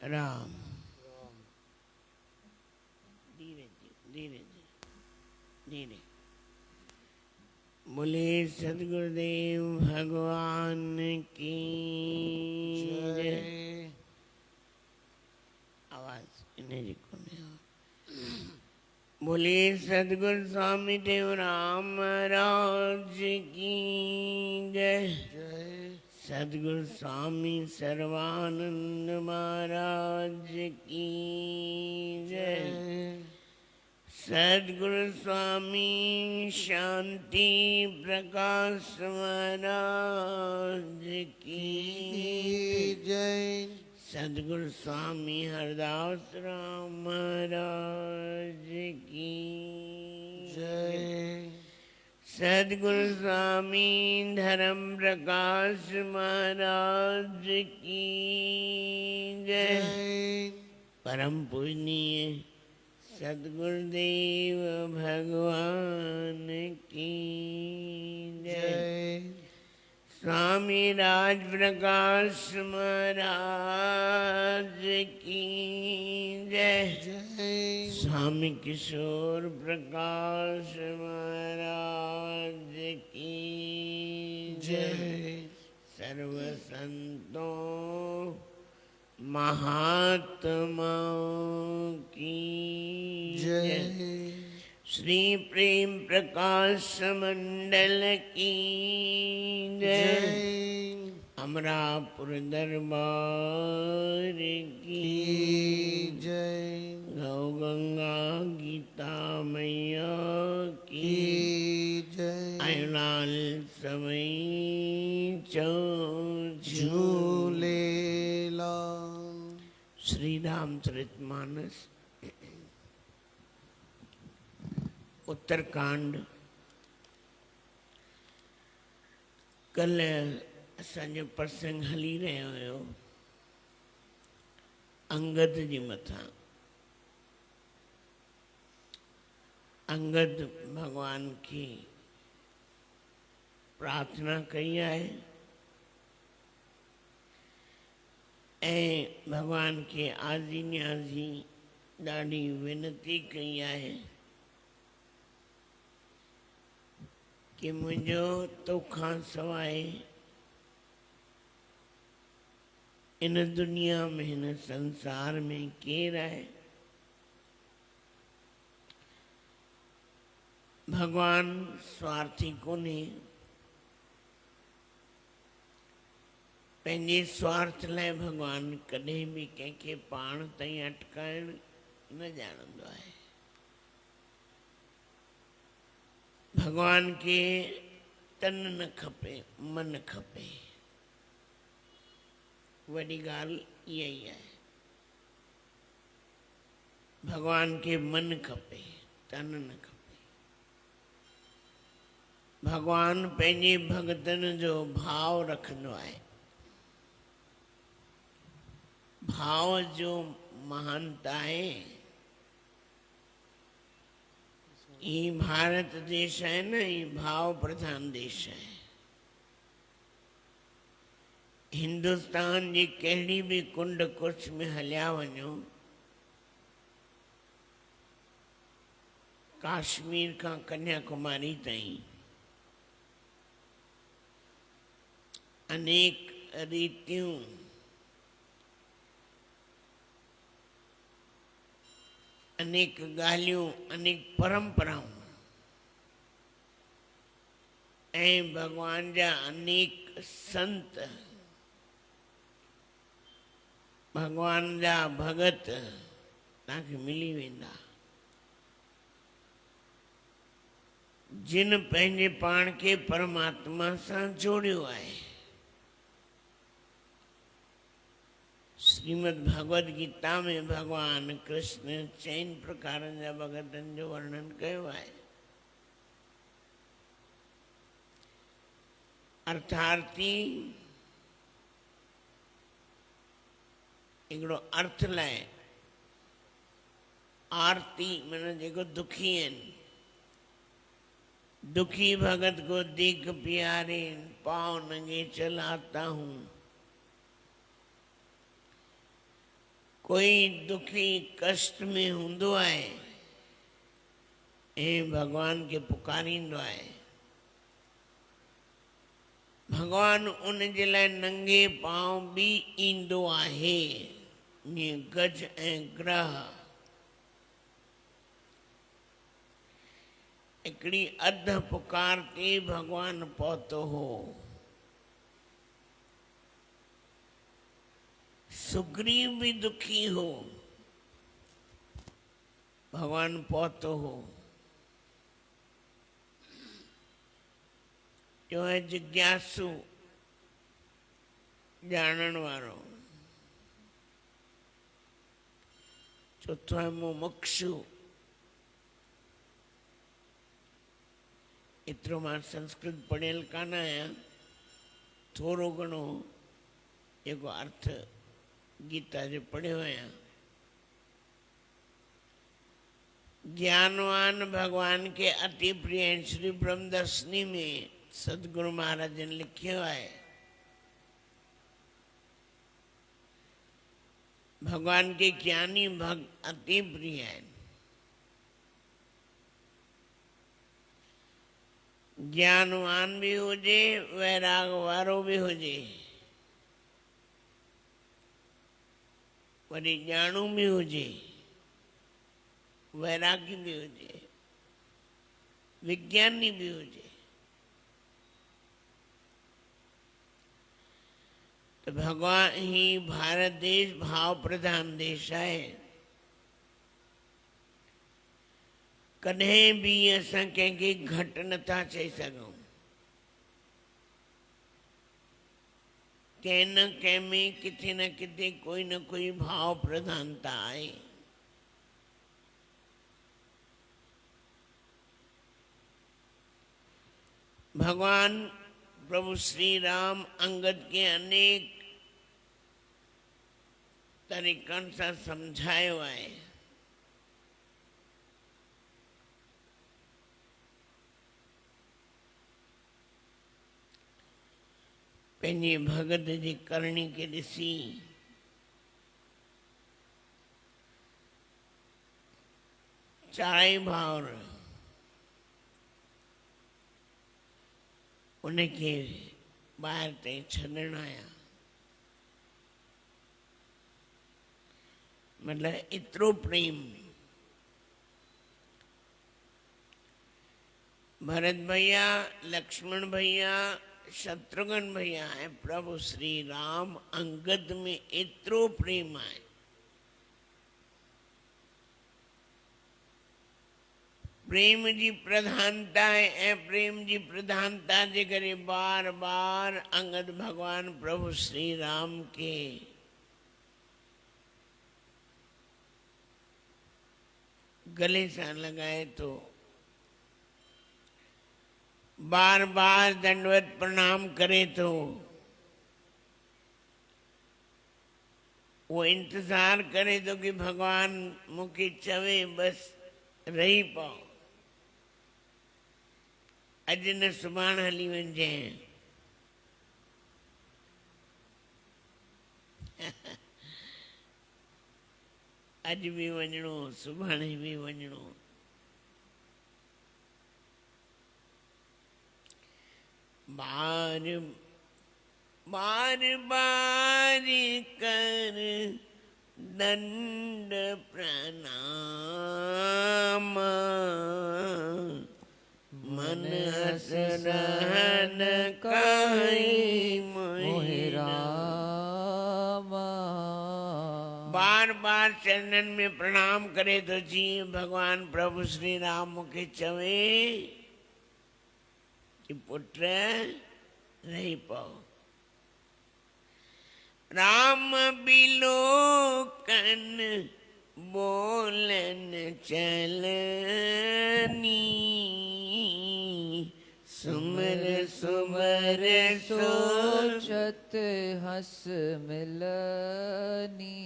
राम। धीरे धीरे धीरे। बोले सदगुरुदेव भगवान की जय। आवाज इन्हें रिकॉर्ड नहीं हो। बोले सदगुरु स्वामी देव राम महाराज की जय। सदगुरु स्वामी सर्वानंद महाराज की जय। सदगुरु स्वामी शांति प्रकाश महाराज की जय। सदगुरु स्वामी हरदास राम महाराज की जय। सदगुरु स्वामी धर्म प्रकाश महाराज की जय। परम पूजनीय सदगुरुदेव भगवान की जय। स्वामी राज प्रकाश महाराज की जय। स्वामी किशोर प्रकाश महाराज की जय। सर्व संतों महात्माओं की जय। श्री प्रेम प्रकाश मंडल की जय। अमरापुर दरबार की जय। गौ गंगा गीता मैया की जय। आयुलाल समय झूले श्री रामचरितमानस उत्तरकांड। कल असांजो प्रसंग हली रहियो हुयो अंगद जी मथां। अंगद भगवान की प्रार्थना कई आहे ऐं भगवान के आजी न्याजी ॾाढी विनती कई आहे कि मुझो तोखां सवाइ इन दुनिया में हिन संसार में केर आहे। भगवान स्वार्थी कोन्हे। पंहिंजे स्वार्थ लाइ भगवान कॾहिं बि कंहिंखे पाण ताईं अटकाइण न ॼाणंदो आहे। भगवान के तन न खपे, मन खपे। वॾी ॻाल्हि इहा ई आहे। भगवान के मन खपे, तन न खपे। भगवान पंहिंजे भगतन जो भाव रखंदो आहे। भाव जो महानता है। ये भारत देश है ना, ये भाव प्रधान देश है। हिंदुस्तान जी कहिड़ी भी कुंड कुछ में हलिया वञो, काश्मीर का कन्याकुमारी ताईं अनेक रीतियों अनेक ॻाल्हियूं अनेक परंपराऊं ऐं भगवान जा अनेक संत भगवान जा भगत तव्हांखे मिली वेंदा जिन पंहिंजे पाण खे परमात्मा सां जोड़ियो आहे। श्रीमद् भगवद गीता में भगवान कृष्ण चैन प्रकारन जा भगतन जो वर्णन कयो आहे। अर्थार्थी हिकिड़ो अर्थ लाइ आरती माना जेको दुखी आहिनि। दुखी भगत को देख प्यारे पाँव नंगे चलाता हूँ। कोई दुखी कष्ट में हूंदो आहे ऐं भगवान खे पुकारींदो आहे, भगवान उन जे लाइ नंगे पांव भी ईंदो आहे। जीअं गज ऐं ग्रह हिकिड़ी अध पुकार ते भगवान पहुतो हो। सुग्रीव भी दुखी हो, भगवान पहुतो हो। जो है जिज्ञासु, जानण वारो। चौथो है मुमुक्षु। एतिरो मां संस्कृत पढ़ियल कान आहियां, थोरो घणो जेको अर्थ गीता जो पढ़ियो आहियां। ज्ञानवान भगवान के अति प्रिय श्री ब्रह्मदर्शनी में सदगुरु महाराज ने लिखियो है, भगवान के ज्ञानी भक्त अति प्रिय है। ज्ञानवान भी हुजे, वैराग वारो भी हुजे, वरी ॼाणू भी हुजे, वैरागी भी हुजे, विज्ञानी भी हुजे। तो भगवान ही भारत देश भाव प्रधान देश है। कॾहिं भी असां कंहिंखे घटि नथा चई सघूं। कंहिं न कंहिं में किथे न किथे कोई न कोई भाव प्रधानता आहे। भगवान प्रभु श्री राम अंगद के अनेक तरीक़नि सां समझायो आहे। पंहिंजे भगत जी करणी के ॾिसी चारई भाउर उनखे ॿाहिरि ताईं छॾण आया। मतलब इतरो प्रेम भरत भैया, लक्ष्मण भैया, शत्रुघ्न भैया है, प्रभु श्री राम अंगद में इतरो प्रेम है। प्रेम जी प्रधानता है ऐं प्रेम जी प्रधानता जे करे बार बार अंगद भगवान प्रभु श्री राम के गले से लगाए तो बार बार दंडवत प्रणाम करे तो वो इंतजार करे तो कि भगवान मुखे चवे बस रही पाओ, अज न सुभाण हली वञे। अज भी वञणो, सुभाणे भी वञणो। बार बार बार कर दंड प्रणाम, मन हस रहन कहीं मोहि रामा। बार बार चरणन में प्रणाम करे तो जी भगवान प्रभु श्री राम मुखे चवे कि पुत्र रही पाओ। राम बिलोकन बोलन चलनी, सुमर सुमर सोचत हस मिलनी।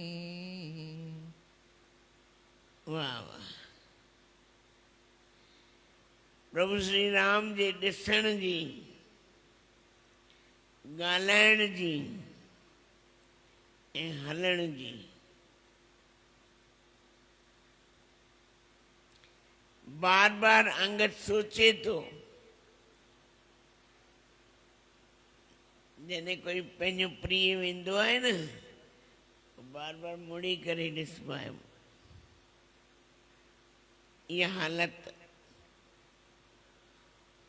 वाह वाह। प्रभु श्री राम जे ॾिसण जी, ॻाल्हाइण जी ऐं हलण जी बार बार अंगद सोचे तो जने कोई पंहिंजो प्रिय वेंदो आहे न बार बार मुड़ी करे ॾिसबो आहे इहा हालत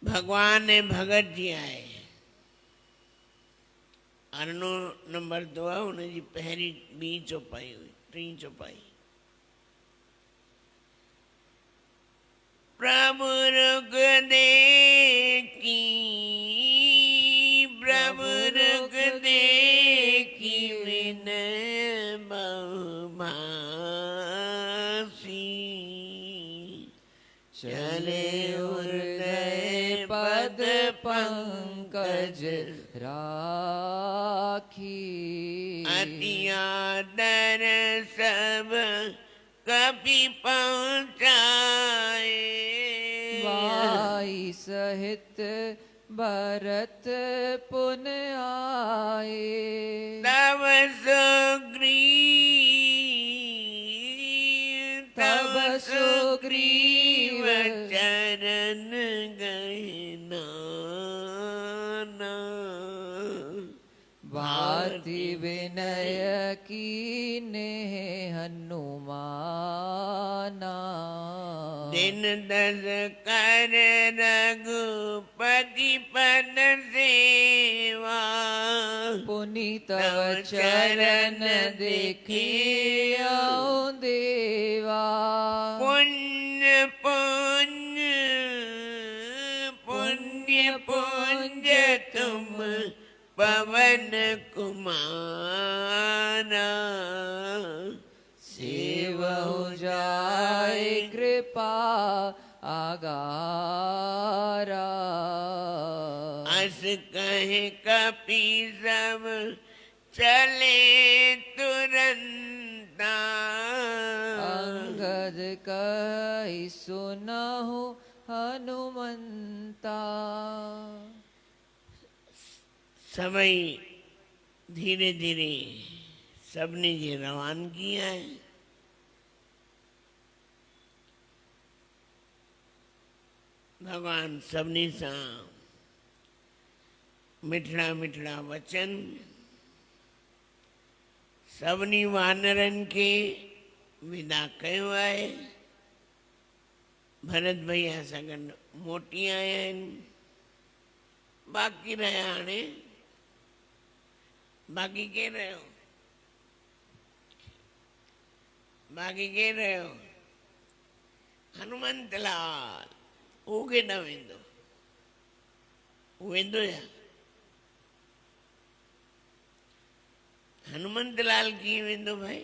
भगवान ऐं भगत जी आहे 98 नंबर दुआ हुनजी पहिरीं ॿी चौपाई हुई टीं चौपाई प्रभु रुग देखी प्रभु रुग देखी विनय बहुभाषी चले हृदय पद पंकज राखी अति आदर सब कभी पहुँचाए वाई सहित भरत पुन आए तब सुग्रीव चरण गहना भाति विनय कीने हनुमाना दिन दस कर रघुपति पद सेवा पुनीत चरण देखे देवा पुण्य पुण्य पुण्य पुंज तुम पवन कुमारा सेवहु जाय कृपा आगारा अस कहे कपि सब चले तुरंता अंगद कहि सुनहु हनुमंता सभई धीरे धीरे सबने जी रवानगी है भगवान सबनी सा मिठड़ा मिठड़ा वचन सबनी वानरन के विदा कयो आहे भरत भैया सां गॾु मोटी आया आहिनि बाक़ी रहिया हाणे बाक़ी केरु रहियो बाक़ी केरु रहियो हनुमंत लाल उहो केॾां वेंदो वेंदो या हनुमंत लाल कीअं वेंदो भाई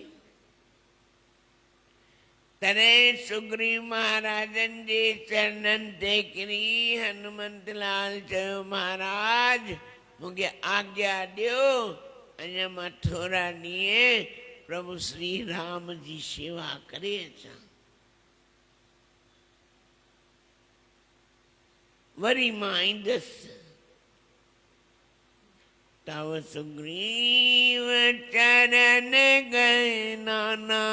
तॾहिं सुग्रीव महाराजन जे चरणनि ते किरी हनुमंत लाल चयो महाराज मूंखे आज्ञा ॾियो अञा मां थोरा ॾींहं प्रभु श्री राम जी शेवा करे अचां वरी मां ईंदसि तव सुग्रीव चरण गए नाना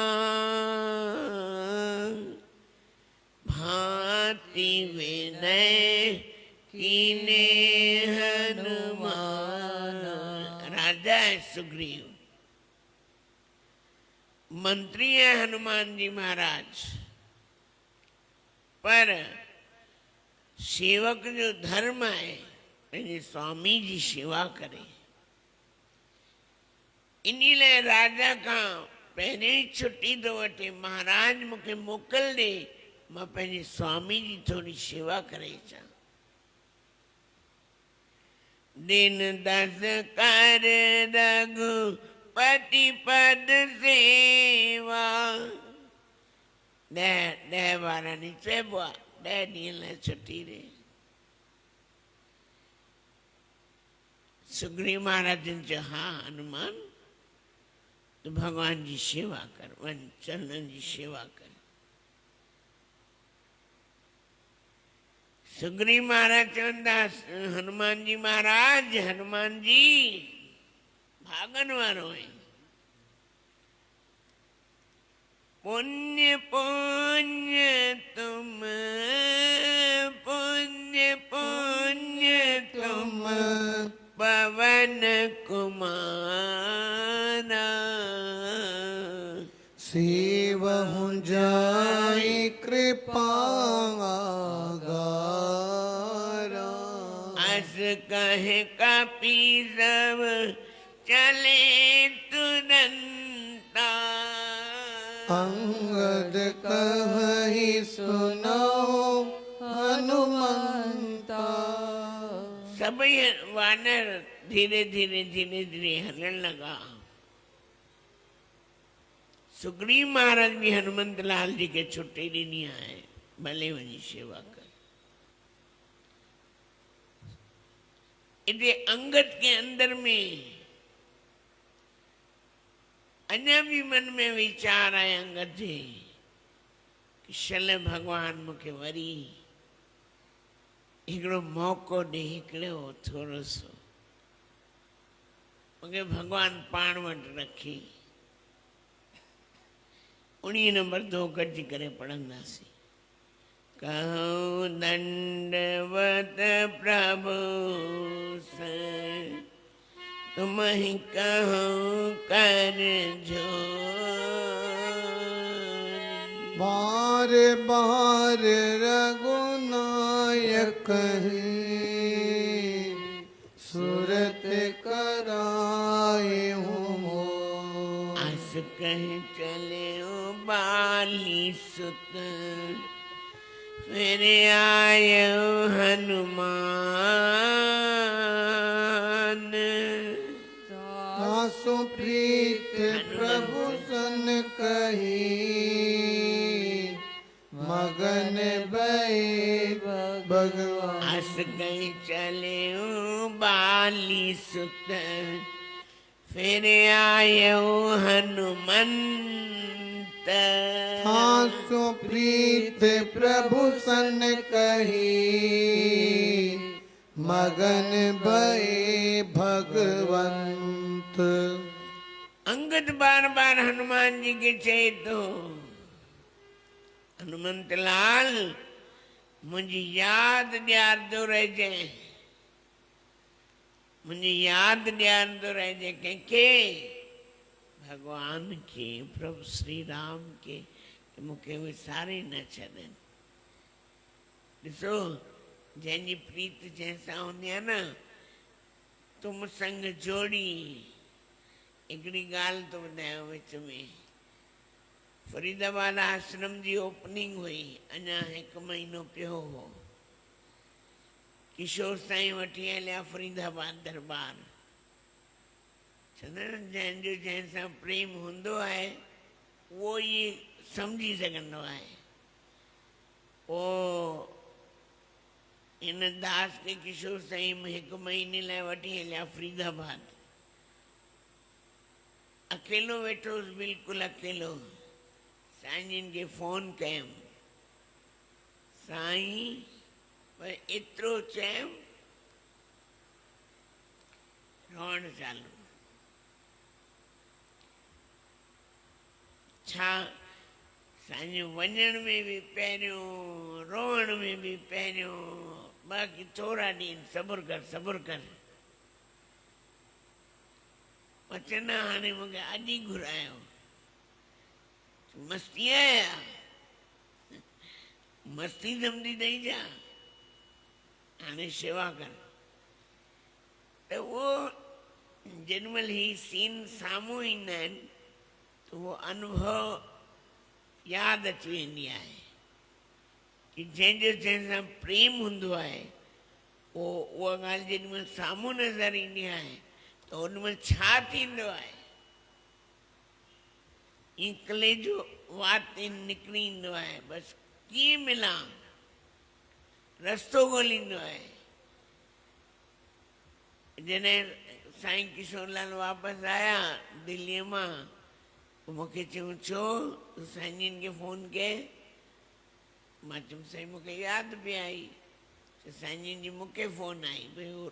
भांति विनय कीने हनुमान राजा है सुग्रीव मंत्री है हनुमान जी महाराज पर सेवक जो धर्म है पंहिंजे स्वामी जी शेवा करे इन्ही लाइ राजा खां पहिरीं छुट्टी थो वठे महाराज मूंखे मोकल ॾे मां पंहिंजे स्वामी जी थोरी शेवा करे अचां दिन दस कर रघुपति पद सेवा 10 12 ॾींहं चइबो आहे 10 ॾींहंनि लाइ छुट्टी ॾे सुग्रीव महाराज ने चयो हाँ हनुमान तो भगवान जी सेवा कर वन चरणन जी सेवा कर सुग्रीव महाराज चवंदा हनुमान जी महाराज हनुमान जी भागन वारो है पुण्य पुण्य तुम, पुण्य पुण्य तुम पवन कुमारा। सेवहु जाय कृपा आगारा। अस कहे कपि सब चले तुरंता। अंगद कहहि सुनो हनुमंता। सब ये वानर धीरे धीरे हलने लगा। सुग्रीव महाराज भी हनुमंत लाल जी के छुट्टी नहीं आए, भले वही सेवा कर। इसलिए अंगद के अंदर में अन्य भी मन में विचार आए अंगद जी कि शल भगवान मुखे वरी हिकिड़ो मौको ॾे, हिकिड़ो थोरो सो मूंखे भगवान पाण वटि रखी। 19 नंबर 2 गॾिजी करे पढ़ंदासीं। कहूं दंडवत प्रभु से तुम ही कहूं कर जोरी। बार बार रघुनायक सुरत कराए हूँ। अस कह चले बाली सुत फिर आयो हनुमान। तासु प्रीत प्रभु सन कही मगन भय भगवान। अस कहीं चले बाली सुत फिर आयो हनुमंत। तासु प्रीत प्रभु सन कही मगन भय भगवंत। अंगद बार बार हनुमान जी के चए तो हनुमंत लाल मुझे याद ॾियारंदो रहिजे, मुझे याद ॾियारंदो रहिजे कंहिंखे? भगवान के, प्रभु श्री राम के, कि मूंखे विसारे न छॾनि। ॾिसो जंहिंजी प्रीत जंहिंसां हूंदी आहे न, तुम संग जोड़ी। हिकिड़ी ॻाल्हि थो ॿुधायां विच में, फरीदाबाद आश्रम जी ओपनिंग हुई, अञा 1 महीनो पियो हो। किशोर साईं वठी हलिया फरीदाबाद दरबार। चवंदा आहिनि जंहिंजो जंहिंसां प्रेम हूंदो आहे उहो ई सम्झी सघंदो आहे। पोइ इन दास के किशोर साईं 1 महीने लाइ वठी हलिया फरीदाबाद। अकेलो वेठो हुउसि, बिल्कुलु अकेलो। साईं जिन खे फोन कयमि, साईं पर एतिरो चयमि रोअण चालू। छा साईं वञण में बि पहिरियों, रोअण में बि पहिरियों, बाक़ी थोरा ॾींहं सब्र कर सब्र कर। चवंदा हाणे मूंखे अॼु ई घुरायो, मस्ती आया, मस्ती सम्झी अथई छा? हाणे शेवा कर। त उहो जेॾीमहिल ही सीन साम्हूं ईंदा आहिनि त उहो अनुभव यादि अची वेंदी आहे कि जंहिंजो जंहिंसां प्रेम हूंदो आहे उहा ॻाल्हि जेॾीमहिल साम्हूं नज़र ईंदी आहे त ओॾीमहिल छा थींदो आहे, ईअं कलेजो वात निकिरी ईंदो आहे। बसि कीअं मिलां, रस्तो ॻोल्हींदो आहे। जॾहिं साईं किशोरलाल वापसि आया दिल्लीअ मां, पोइ मूंखे चयूं छो तूं साईं जिन खे फ़ोन कए? मां चयुमि साईं मूंखे यादि पई आई, साईं जिन जी मूंखे फ़ोन आई भई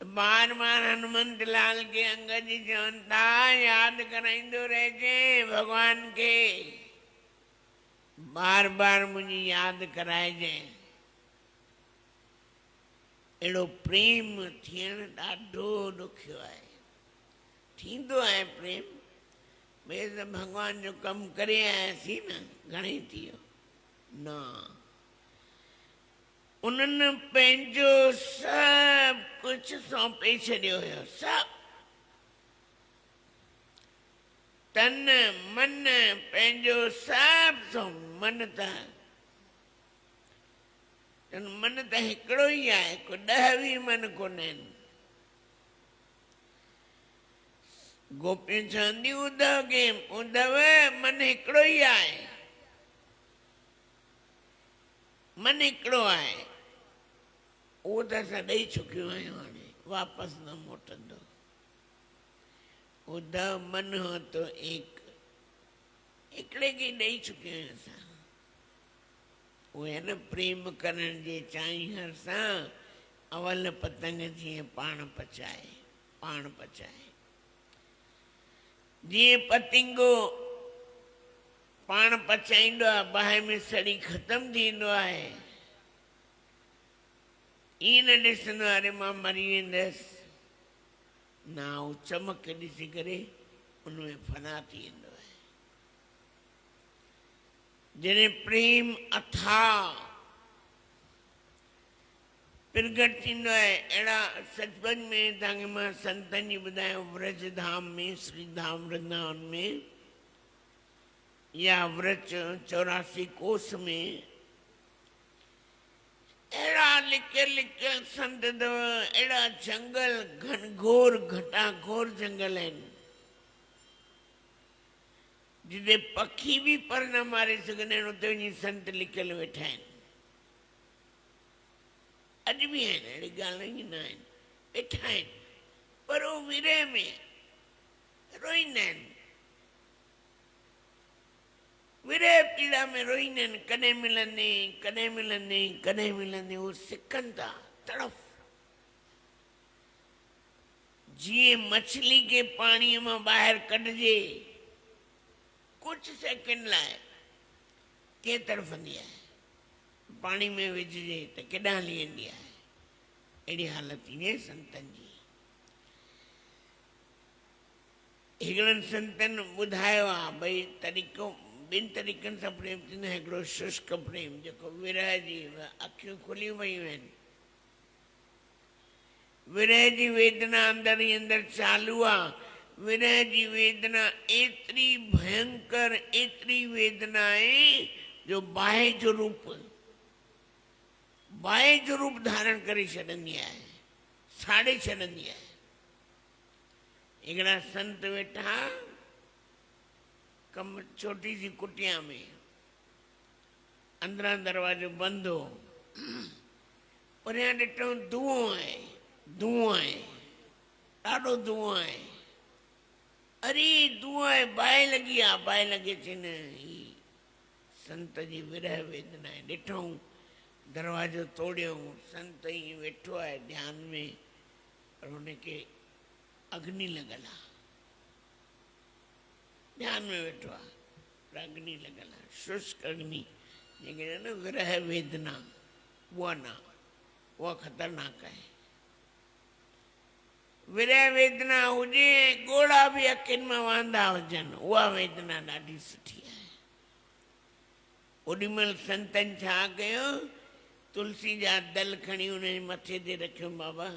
बार बार हनुमंत लाल के अंगद जी चवनि था याद कराईंदो रहिजे भगवान के, बार बार मुझे याद कराइजे। एड़ो प्रेम थियण ॾाढो ॾुखियो आहे। थींदो आहे प्रेम, भई त भगवान जो कमु करे आयासीं न, घणेई थी वियो न। उन्हनि पंहिंजो सभु कुझु सौंपे छॾियो हुयो, सभु तन मन पंहिंजो सभु मन त मन त हिकिड़ो ई आहे, को 10-20 मन कोन आहिनि। गोपियूं चवंदी उद्धव खे, उद्धव मन हिकिड़ो ई आहे, मन हिकिड़ो आहे, उहो त असां ॾेई चुकियूं आहियूं, हाणे वापसि न मोटंदो। उद्धव मन हो तो एक, हिकिड़े खे ॾेई चुकियूं आहियूं असां। उहे न प्रेम करण जे चाहींहर सां अवल पतंग जीअं पाण पचाए, पाण पचाए। जीअं पतिंगो पाण पचाईंदो आहे, बाहि में सड़ी ख़तम थींदो आहे, ईअं न ॾिसंदो आहे अरे मां मरी वेंदसि, ना हू चमक ॾिसी करे उनमें फना थी वेंदो आहे। जॾहिं प्रेम अथाह प्रगट थींदो आहे, अहिड़ा सचपच में तव्हांखे मां संतनि जी ॿुधायो, व्रज धाम में, श्री धाम वृंदावन में या व्रज 84 कोस में अहिड़ा लिकियल लिकियल संत अथव, अहिड़ा जंगल घनघोर घटाघोर जंगल आहिनि जिते पखी भी पर न मारे सघंदा आहिनि, उते वञी संत लिकियल वेठा आहिनि। अॼु बि आहिनि, अहिड़ी ॻाल्हि ई न आहिनि, वेठा आहिनि, पर उहो विरह में रोईंदा आहिनि, विरह पीड़ा में रोईंदा आहिनि, कॾहिं मिलंदे कॾहिं मिलंदे कॾहिं मिलंदे, उहो सिकनि था, तड़फ। जीअं मछली खे पाणीअ मां ॿाहिरि कढिजे कुछ सेकंड लाइ के तड़फंदी आहे, पाणी में विझिजे त केॾांहुं हली वेंदी आहे, अहिड़ी हालत थींदी आहे संतनि जी। हिकिड़नि संतनि ॿुधायो आहे भई तरीक़ो, ॿिनि तरीक़नि सां प्रेम थींदो आहे। हिकिड़ो शुष्क प्रेम, जेको विरह जी अखियूं खुलियूं पयूं आहिनि, विरह जी वेदना अंदर ई अंदर चालू आहे। विरह जी वेदना एतिरी भयंकर, एतिरी वेदना आहे जो बाहि जो रूप धारण करे छॾंदी आहे, साड़े छॾंदी आहे। हिकिड़ा संत वेठा कम छोटी सी कुटिया में, अंदरां दरवाजो बंदि हो, परियां ॾिठो धुओं आहे, धुओं आहे, ॾाढो धुओं आहे। अरे धुओं आहे, बाहि लॻी आहे, बाहि लॻे थी न, ही संत जी विरह वेदना आहे। ॾिठऊं, दरवाजो तोड़ियऊं, संत ईअं वेठो आहे ध्यान में, पर हुनखे अग्नि लॻल आहे, ध्यान में वेठो आहे पर अग्नि लॻल आहे, शुष्क अग्नि, जेके न विरह वेदना, उहा न, उहा ख़तरनाक आहे। विरह वेदना हुजे, ॻोड़ा बि अखियुनि मां वांदा हुजनि, उहा वेदना ॾाढी सुठी आहे। ओॾीमहिल संतनि छा कयो, तुलसी जा दल खणी हुनजे मथे ते रखियो, बाबा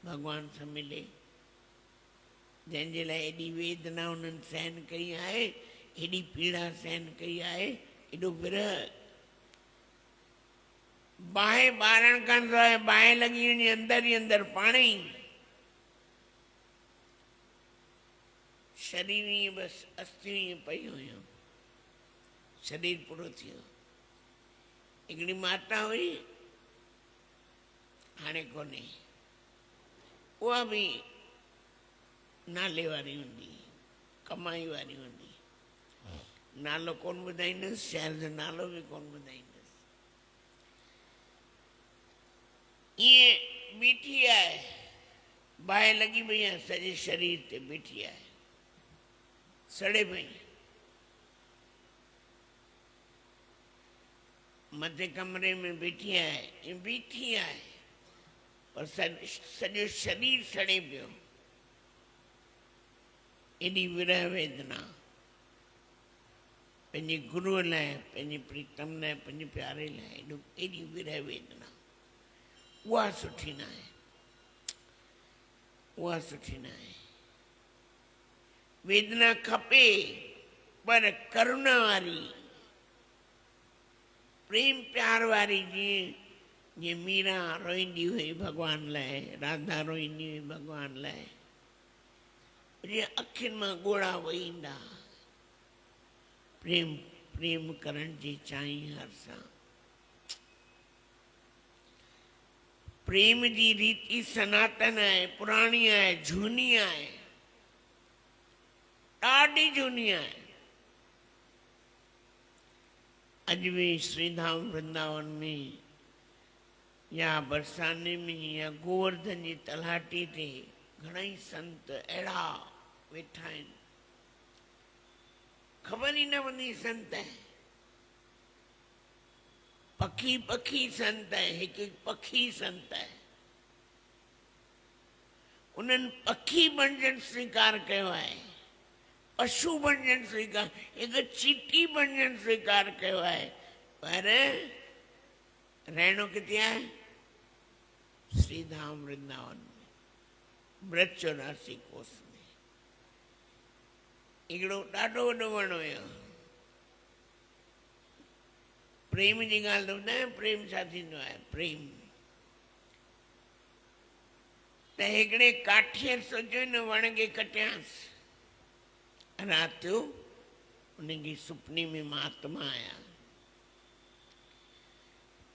भॻवान सां मिले, जंहिंजे लाइ एॾी वेदना हुननि सहन कई आहे, एॾी पीड़ा सहन कई आहे, एॾो विरह। बाहि ॿारण खां सवाइ बाहि लॻी वञे अंदर ई अंदर पाणे ई, शरीर ईअं बसि अस्थियूं ईअं पई हुयूं, शरीर पूरो थी वियो। हिकिड़ी माता हुई, हाणे कोन्हे, उहा बि नाले वारी हूंदी, कमाई वारी हूंदी, नालो कोन ॿुधाईंदसि, शहर जो नालो बि कोन ॿुधाईंदसि। ईअं बीठी आहे, बाहि लगी पई आहे सॼे शरीर ते बीठी आहे सड़े पई मथे कमरे में बीठी आहे पर सॼो शरीर सड़े पियो एॾी विरह वेदना पंहिंजे गुरूअ लाइ पंहिंजे प्रीतम लाइ पंहिंजे प्यारे लाइ एॾी विरह वेदना उहा सुठी न आहे उहा सुठी न आहे वेदना खपे पर करुणा वारी प्रेम प्यार वारी जीअं मीरा रोईंदी हुई भॻवान लाइ राधा रोईंदी हुई भॻवान लाइ जीअं अखियुनि मां ॻोढ़ा वहींदा प्रेम प्रेम करण जी चाही हर सां प्रेम जी रीति सनातन आहे पुराणी आहे झूनी आहे ॾाढी झूनी आहे अॼु बि श्रीधाम वृंदावन में या बरसाने में या गोवर्धन जी तलहाटी ते घणेई संत अहिड़ा वेठा आहिनि ख़बर ई न पवंदी संत आहे पखी पखी संत आहे हिकु पखी संत आहे उन्हनि पखी बणजण स्वीकार कयो आहे पशु बणजण स्वीकार हिकु चीटी बणजण स्वीकार कयो आहे पर रहणो किथे आहे श्रीधाम वृंदावन में ब्रज 84 कोस में हिकिड़ो ॾाढो वॾो वण हुयो प्रेम जी ॻाल्हि त ॿुधायां प्रेम छा थींदो आहे प्रेम त हिकिड़े काठीअर सोचियो हिन वण खे कटियांसि राति जो उनजी सुपने में महात्मा आया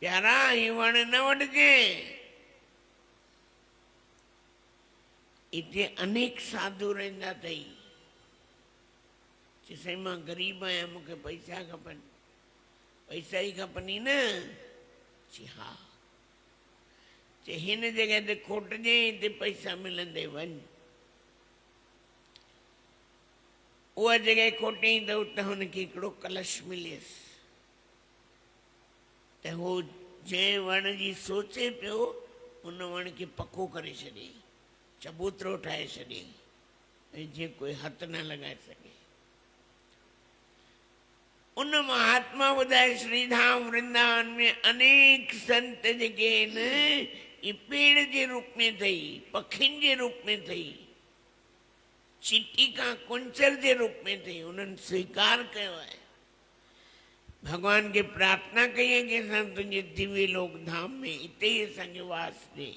प्यारा ही वण न वढिजे इते अनेक साधु रहंदा अथई चई साईं मां ग़रीब आहियां मूंखे पैसा खपनि पैसा ई खपनि न चई हा चई हिन जॻह ते खोटिजे हिते पैसा मिलंदे वञ उहा जॻह खोटियईं त उते हुनखे हिकिड़ो कलश मिलियसि त हू जंहिं वण जी सोचे पियो उन वण खे पको करे छॾियईं चबूतरो ठाहे छॾियईं जीअं कोई हथु न लॻाए सघे उन महात्मा ॿुधाए श्रीधाम वृंदावन में अनेक संत जेके आहिनि इहे पेड़ जे रूप में अथई पखियुनि जे रूप में अथई चीटी खां कुंचर जे रूप में अथई उन्हनि स्वीकार कयो आहे भगवान खे प्रार्थना कई आहे कि असां तुंहिंजे दिव्य लोक धाम में हिते ई असांखे वास ॾे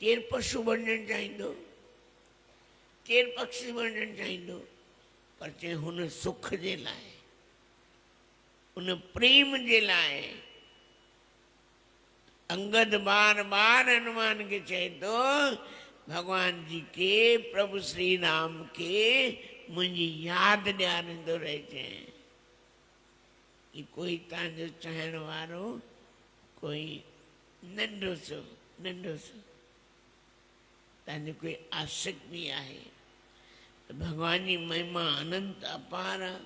केरु पशु बणजणु चाहींदो केरु पक्षी बणजणु चाहींदो पर चए हुन सुख जे लाइ उन प्रेम जे लाइ अंगद बार बार हनुमान खे चए थो भगवान जी के प्रभु श्री राम के मुंहिंजी यादि ॾियारींदो रहिजे कि कोई तव्हांजो चाहण वारो कोई नंढो सो तव्हांजो कोई आशिक बि आहे त भगवान जी महिमा अनंत अपार आहे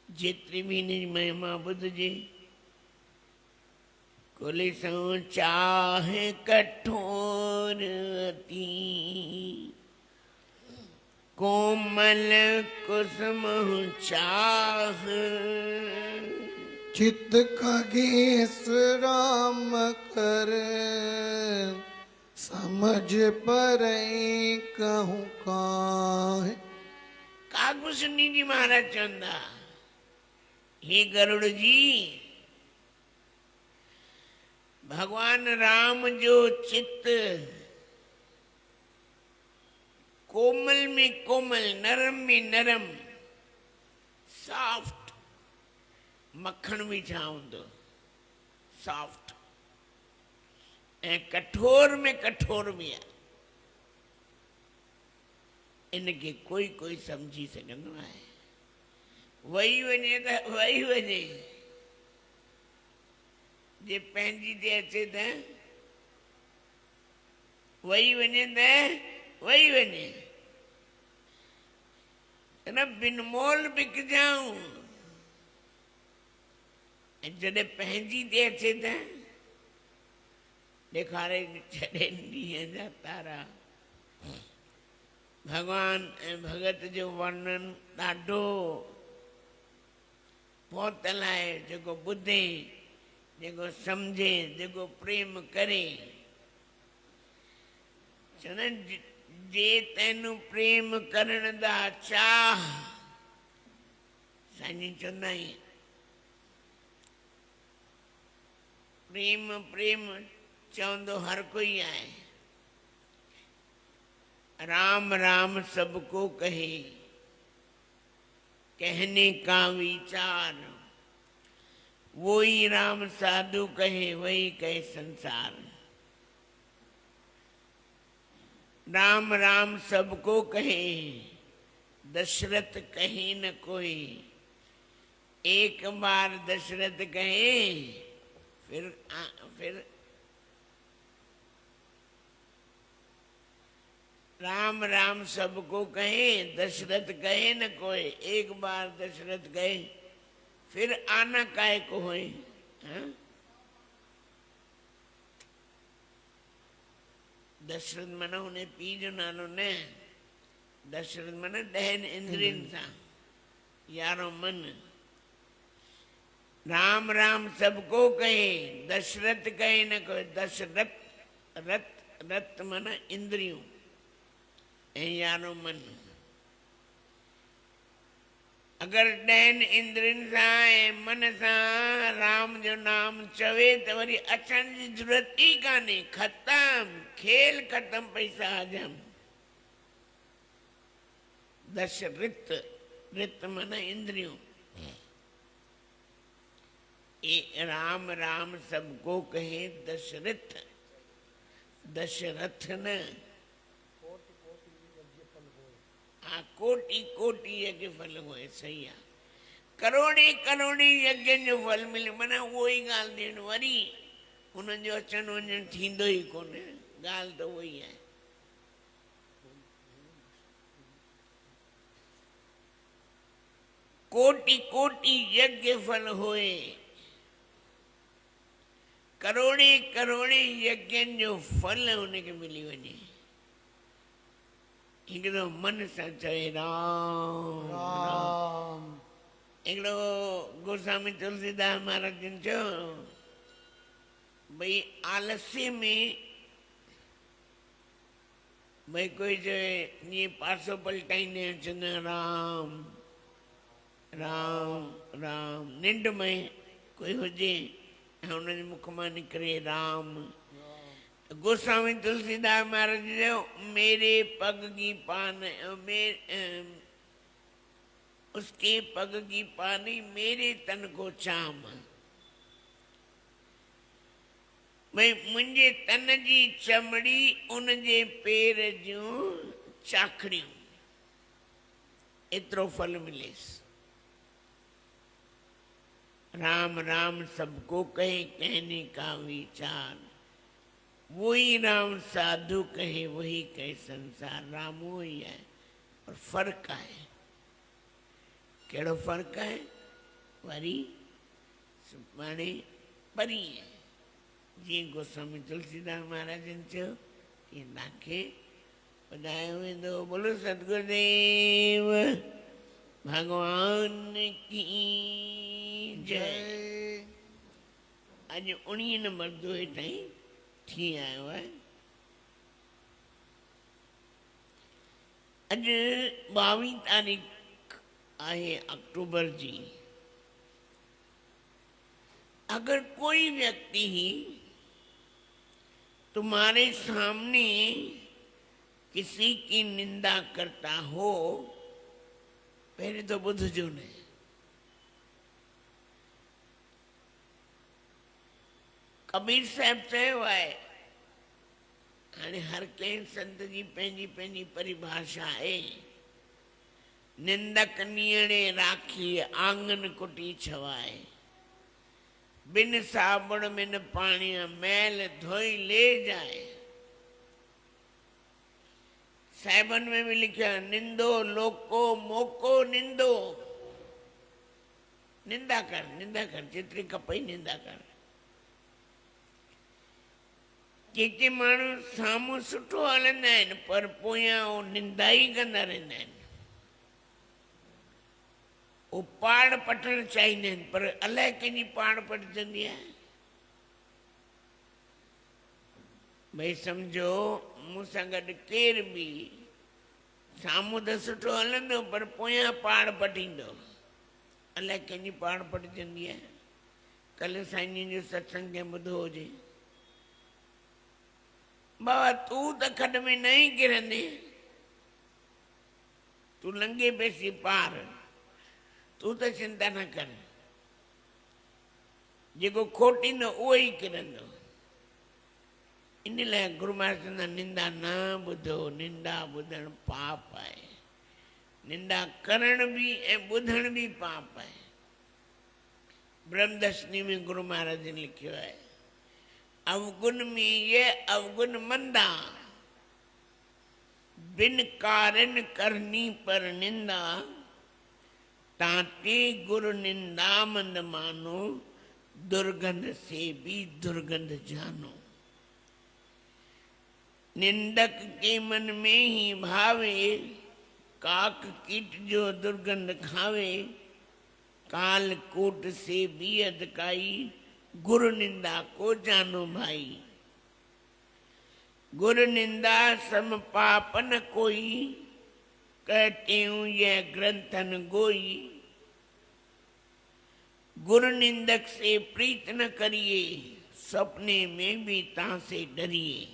जेतिरी बि हिनजी महिमा ॿुधिजे कोले सो चाहे कठोर अति कोमल कुसुम चाह चित्त खगेश राम कर समझ पर कहूँ काहे कागभूषणी जी महाराज चवंदा हे गरुड़ जी भगवान राम जो चित्त कोमल में कोमल नरम में नरम सॉफ्ट मक्खण भी छा हूंदो सॉफ्ट ऐं कठोर में कठोर भी आहे इनके कोई कोई समझी सघंदो आहे वही वञे त वही वञे जे पंहिंजी ते अचे त वही वञे त वही वञे न बिन मोल बिकजाऊं। ऐं जॾहिं पंहिंजी ते अचे त ॾेखारे छॾे ॾींहं जा तारा। भगवान ऐं भगत जो वर्णन ॾाढो पहुतल आहे। जेको ॿुधे, जेको सम्झे, जेको प्रेम करे, चवंदा जे तैनू प्रेम करण दा चाह, साईं जी चवंदा आहिनि प्रेम प्रेम चवंदो हर कोई आहे। राम राम सबको कहे, कहने का विचार, वो ही राम साधु कहे, वही कहे संसार। राम राम सबको कहे, दशरथ कहे न कोई। एक बार दशरथ कहे, फिर राम राम सबको कहे, दशरथ कहे न कोई। एक बार दशरथ कहे, फिर आना काय को होए। हाँ? दशरथ माना उन्हें पी जो नालो न, दशरथ माना 10 इंद्रियन सां, 11 मन। राम राम सबको कहे, दशरथ कहे न कोई। दशरथ रथ रथ माना इंद्रियों ऐं 11 मन। अगर 10 इंद्रियन सां ऐं मन सां राम जो नाम चवे त वरी अचण जी जरूरत ई कान्हे। ख़त्म, खेल ख़त्म, पैसा हजम। दशरथ रित माना इंद्रियों। राम राम सबको कहे, दशरथ, दशरथ न। हाँ, कोटि कोटि यज्ञ फल होए, सही आहे। करोड़े करोड़े यज्ञ जो फल मिले, माना उहो ई ॻाल्हि ॾियणु। वरी हुननि जो अचणु वञणु थींदो ई कोन्हे, ॻाल्हि त उहो ई आहे। कोटि कोटि यज्ञ फल होए, करोड़े करोड़े यज्ञनि जो फल हुनखे मिली वञे। हिकिड़ो मन सां चवे राम राम। हिकिड़ो गोस्वामी तुलसीदास महाराज जन चयो भई आलस्य में भई कोई चवे जीअं पासो पलटाईंदे चवंदा राम राम राम। निंड में कोई हुजे ऐं हुनजे मुख मां निकिरे राम। गोस्वामी तुलसीदास महाराज जो मेरे पग की पान, उसके पग की पानी मेरे तन को चाम। भई मुंहिंजे तन जी चमड़ी उनजे पेर जूं चाखड़ियूं, एतिरो फल मिलेसि। राम राम सबको कहे, कहने का विचार, वो ही राम साधु कहे, वही कहे संसार। राम वो ही है, और फर्क है। कहिड़ो फर्क है? वरी सुभाणे परी है। जीअं गोस्वामी तुलसीदास महाराज चयो तीअं तव्हांखे ॿुधायो वेंदो। बोलो सतगुरुदेव भगवान की जय। अॼु 19 नंबर दोहे ताईं थी आयो आहे। अॼु 22 तारीख़ आहे अक्टूबर जी। अगर कोई व्यक्ति तुम्हारे सामने किसी की निंदा करता हो, पहले तो ॿुधजो न। कबीर साहिब चयो आहे, हाणे हर कंहिं संत जी पंहिंजी पंहिंजी परिभाषा आहे। निंदक नीअणे राखी आंगन कुटी छवाए, बिन साबुण बिन पाणी मैल धोई ले जाए। साहिबन में भी लिखियो आहे, निंदो लोको मोको निंदो। निंदा कर जेतिरी खपई निंदा कर। के माण्हू साम्हूं सुठो हलंदा आहिनि पर पोयां उहो निंदा ई कंदा रहंदा आहिनि। उहो पाड़ पटणु चाहींदा आहिनि पर अलाए कंहिंजी पाड़ पटजंदी आहे। भई सम्झो मूं सां गॾु केर बि साम्हूं त सुठो हलंदो पर पोयां पाड़ पटींदो, अलाए कंहिंजी पाड़ पटजंदी आहे। कल्ह साईं जन जो सत्संग कंहिं ॿुधो हुजे, बाबा तूं त खॾ में न ई किरंदे, तूं लंघे पेसी पार, तूं त चिंता न कर, जेको खोटींदो उहो ई किरंदो। इन लाइ गुरू महाराज चवंदा निंदा न ॿुधो, निंदा ॿुधणु पाप आहे। निंदा करण बि ऐं ॿुधण बि पाप आहे। ब्रह्मदर्शनी में गुरू महाराज ने लिखियो आहे, अवगुण में ये अवगुण मंदा, बिन कारण करनी पर निंदा, ताते गुरु निंदा मंद मानो, दुर्गंध से भी दुर्गंध जानो। निंदक के मन में ही भावे, काक कीट जो दुर्गंध खावे, काल कोट से भी अधकाई, गुरु निंदा को जानो भाई। गुरु निंदा सम पाप न कोई, कहते हूँ यह ग्रंथन गोई। गुरु निंदक से प्रीत न करिए, सपने में भी ता से डरिए।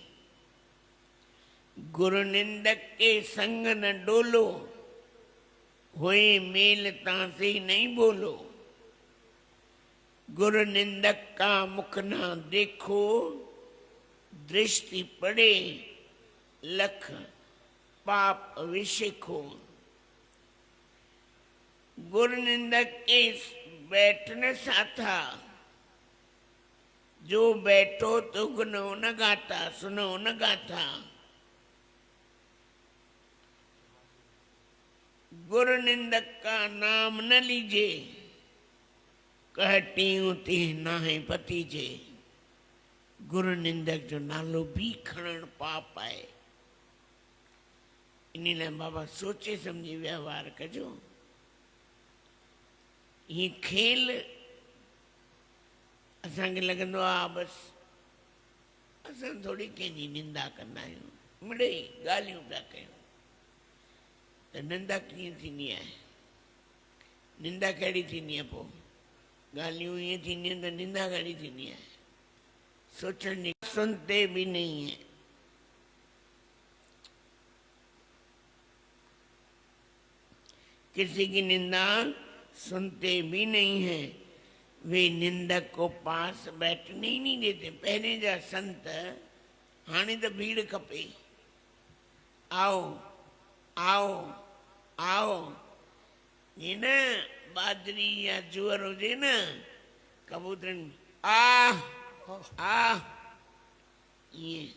गुरु निंदक के संग न डोलो, होए मेल ता से नहीं बोलो। गुरु निंदक का मुख ना देखो, दृष्टि पड़े लख पाप विषेखो। गुरु निंदक के बैठने साथा, जो बैठो तो गुनो न गाता, सुनो न गाथा। गुरु निंदक का नाम न लीजे, कहती हूँ ते नाहे पतीजे। गुरु निंदक जो नालो भी खणण पाप आहे। इन लाइ बाबा सोचे समझी व्यवहार कजो। ये खेल असांखे लॻंदो आहे बसि असां थोरी कंहिंजी निंदा कंदा आहियूं, मिड़ेई ॻाल्हियूं पिया कयूं। त निंदा कीअं थींदी आहे? निंदा कहिड़ी थींदी आहे? पोइ ॻाल्हियूं ईअं थींदियूं आहिनि त निंदा कहिड़ी थींदी आहे? सोचण जी सुनते भी नहीं है। किसी की निंदा सुनते भी नहीं है, वे निंदक को पास बैठने ही नहीं देते। पहले जा संत, हाणे त भीड़ खपे, आओ आओ आओ। ये न बाजरी या जुअर हुजे न, कबूतरनि आ ये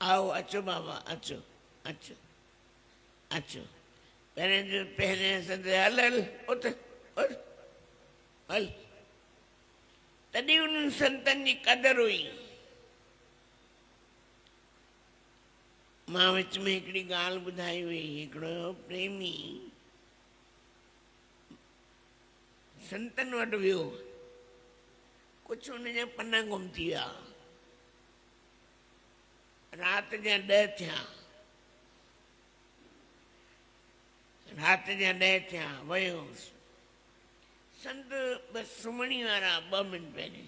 आओ, अचो बाबा अचो अचो अचो। पहले संत हल हल उठ उठ हल। तॾहिं उन्हनि संतनि जी कदर हुई। मां विच में हिकिड़ी ॻाल्हि ॿुधाई हुई, हिकिड़ो प्रेमी संतनि वटि वियो, कुझु हुनजा पना गुम थी विया। राति जा 10 थिया, राति जा 10 थिया, वियो संत बसि सुम्हणी वारा 2 मिंट पहिरीं।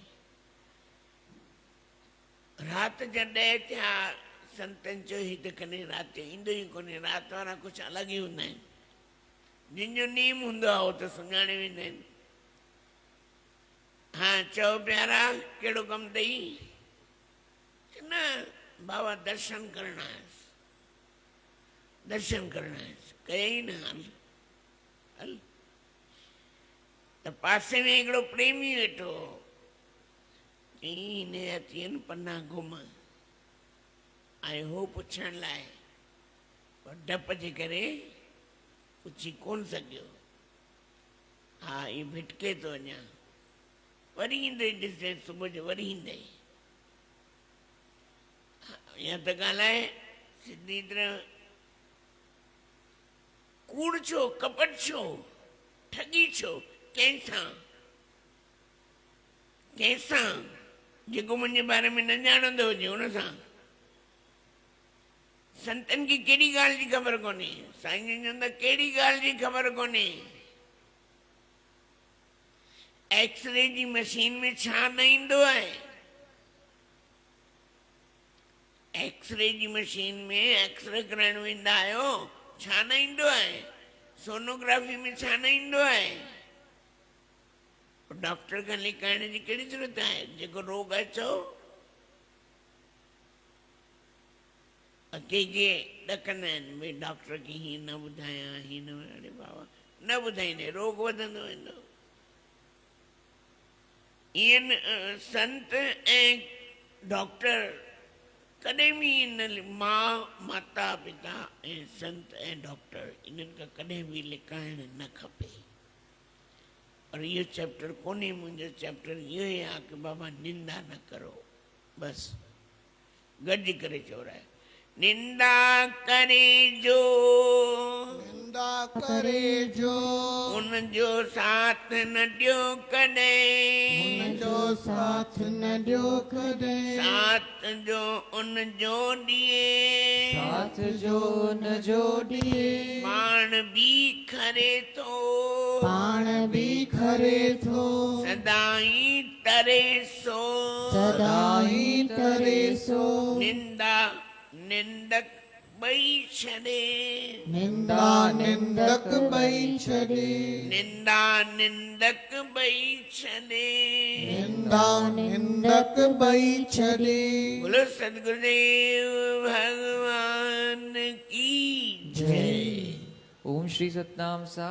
राति जा 10 थिया, संतनि चयो ही त कॾहिं राति ईंदो ई कोन्हे। राति वारा कुझु अलॻि ई हूंदा आहिनि, जिन जो नेम हूंदो आहे उहो त सुञाणे वेंदा आहिनि। हाँ चओ प्यारा कहिड़ो कमु अथई? न बाबा दर्शन करणा आयसि, दर्शन करणा आयसि। कयई न हल हल। त पासे में हिकिड़ो प्रेमी वेठो, चई हिन जा थियनि पना गुम, आयो हो पुछण लाइ। पर डप जे करे पुछी कोन सघियो। हा ये भिटके तो अञा वरी ईंदे ॾिसे सुबुह जो वरी ईंदे या त ॻाल्हाए सिधी तरह कूड़ छो कपट छो ठगी छो कंहिंसां कंहिंसां जेको मुंहिंजे बारे में न ॼाणंदो हुजे हुन सां। संतनि खे कहिड़ी ॻाल्हि जी ख़बर कोन्हे, साईं जन चवंदा कहिड़ी ॻाल्हि जी ख़बर कोन्हे। एक्सरे जी मशीन में छा न ईंदो आहे। एक्सरे जी मशीन में एक्सरे कराइण वेंदा आहियो छा न ईंदो आहे। सोनोग्राफी में छा न ईंदो आहे। डॉक्टर खां लिकाइण जी कहिड़ी ज़रूरत आहे। जेको रोग आहे चओ। के ॾकंदा आहिनि भई डॉक्टर खे हीअं न ॿुधायां हीअं न। अरे बाबा न ॿुधाईंदे रोग वधंदो वेंदो। ईअं संत ऐं डॉक्टर कॾहिं बि इन मां माता पिता ऐं संत ऐं डॉक्टर इन्हनि खां कॾहिं बि लिकाइण न खपे। और इहो चैप्टर कोन्हे मुंहिंजो चैप्टर इहो ई आहे कि बाबा निंदा न करो बसि गॾिजी करे चोराए। निंदा करे जो निंदा करे जो उनजो साथ न ॾियो कॾहिं। उनजो साथ न ॾियो कॾहिं। साथ जो उनजो ॾिए साथ जो न जो ॾिए। पाण बि खरे थो पाण बि खरे थो सदाई तरे सो सदाई तरे सो। निंदा निंदक ॿई छॾे निंदा निंदक ॿई छॾे। निंदा निंदक ॿई छॾे। निंदा निंदक ॿई छॾे। बोलो सदगुरुदेव भगवान की जय। ओम श्री सतनाम साहिब।